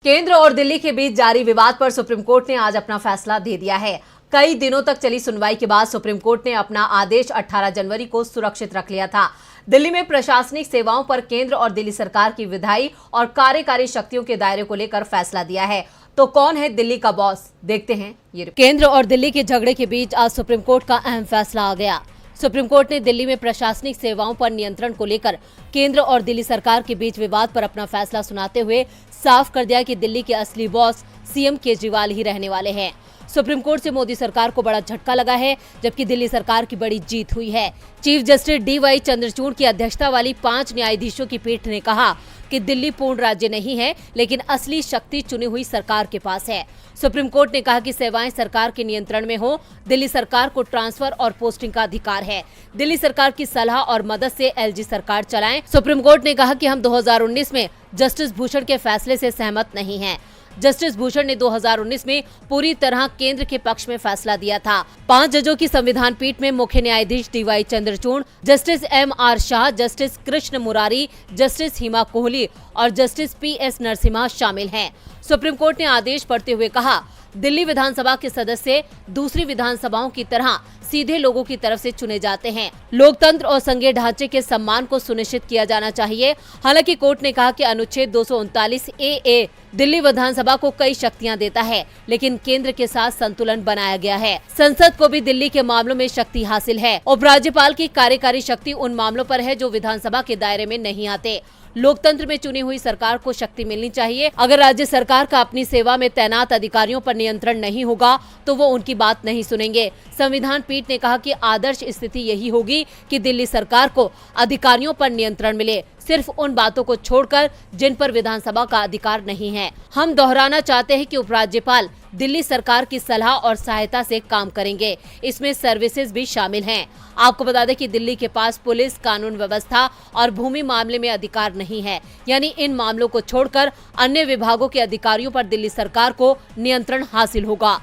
केंद्र और दिल्ली के बीच जारी विवाद पर सुप्रीम कोर्ट ने आज अपना फैसला दे दिया है। कई दिनों तक चली सुनवाई के बाद सुप्रीम कोर्ट ने अपना आदेश 18 जनवरी को सुरक्षित रख लिया था। दिल्ली में प्रशासनिक सेवाओं पर केंद्र और दिल्ली सरकार की विधायी और कार्यकारी शक्तियों के दायरे को लेकर फैसला दिया है। तो कौन है दिल्ली का बॉस, देखते हैं ये। केंद्र और दिल्ली के झगड़े के बीच आज सुप्रीम कोर्ट का अहम फैसला आ गया। सुप्रीम कोर्ट ने दिल्ली में प्रशासनिक सेवाओं पर नियंत्रण को लेकर केंद्र और दिल्ली सरकार के बीच विवाद पर अपना फैसला सुनाते हुए साफ कर दिया कि दिल्ली के असली बॉस सीएम केजरीवाल ही रहने वाले हैं। सुप्रीम कोर्ट से मोदी सरकार को बड़ा झटका लगा है, जबकि दिल्ली सरकार की बड़ी जीत हुई है। चीफ जस्टिस डीवाई चंद्रचूड़ की अध्यक्षता वाली 5 न्यायाधीशों की पीठ ने कहा कि दिल्ली पूर्ण राज्य नहीं है, लेकिन असली शक्ति चुनी हुई सरकार के पास है। सुप्रीम कोर्ट ने कहा कि सेवाएं सरकार के नियंत्रण में हो, दिल्ली सरकार को ट्रांसफर और पोस्टिंग का अधिकार है। दिल्ली सरकार की सलाह और मदद से एलजी सरकार चलाएं। सुप्रीम कोर्ट ने कहा कि हम 2019 में जस्टिस भूषण के फैसले से सहमत नहीं हैं। जस्टिस भूषण ने 2019 में पूरी तरह केंद्र के पक्ष में फैसला दिया था। 5 जजों की संविधान पीठ में मुख्य न्यायाधीश DY Chandrachud, justice MR Shah, justice Krishna Murari, justice Hima Kohli और जस्टिस पीएस नरसिम्हा शामिल हैं। सुप्रीम कोर्ट ने आदेश पढ़ते हुए कहा, दिल्ली विधानसभा के सदस्य दूसरी विधानसभाओं की तरह सीधे लोगों की तरफ से चुने जाते हैं। लोकतंत्र और संघीय ढांचे के सम्मान को सुनिश्चित किया जाना चाहिए। हालांकि कोर्ट ने कहा कि अनुच्छेद 239 ए दिल्ली विधानसभा को कई शक्तियां देता है, लेकिन केंद्र के साथ संतुलन बनाया गया है। संसद को भी दिल्ली के मामलों में शक्ति हासिल है। उपराज्यपाल की कार्यकारी शक्ति उन मामलों पर है जो विधानसभा के दायरे में नहीं आते। लोकतंत्र में चुनी हुई सरकार को शक्ति मिलनी चाहिए। अगर राज्य सरकार का अपनी सेवा में तैनात अधिकारियों पर नियंत्रण नहीं होगा तो वो उनकी बात नहीं सुनेंगे। संविधान पीठ ने कहा कि आदर्श स्थिति यही होगी कि दिल्ली सरकार को अधिकारियों पर नियंत्रण मिले, सिर्फ उन बातों को छोड़कर जिन पर विधानसभा का अधिकार नहीं है। हम दोहराना चाहते हैं कि उपराज्यपाल दिल्ली सरकार की सलाह और सहायता से काम करेंगे। इसमें सर्विसेज भी शामिल हैं। आपको बता दें कि दिल्ली के पास पुलिस, कानून व्यवस्था और भूमि मामले में अधिकार नहीं है, यानी इन मामलों को छोड़कर अन्य विभागों के अधिकारियों पर दिल्ली सरकार को नियंत्रण हासिल होगा।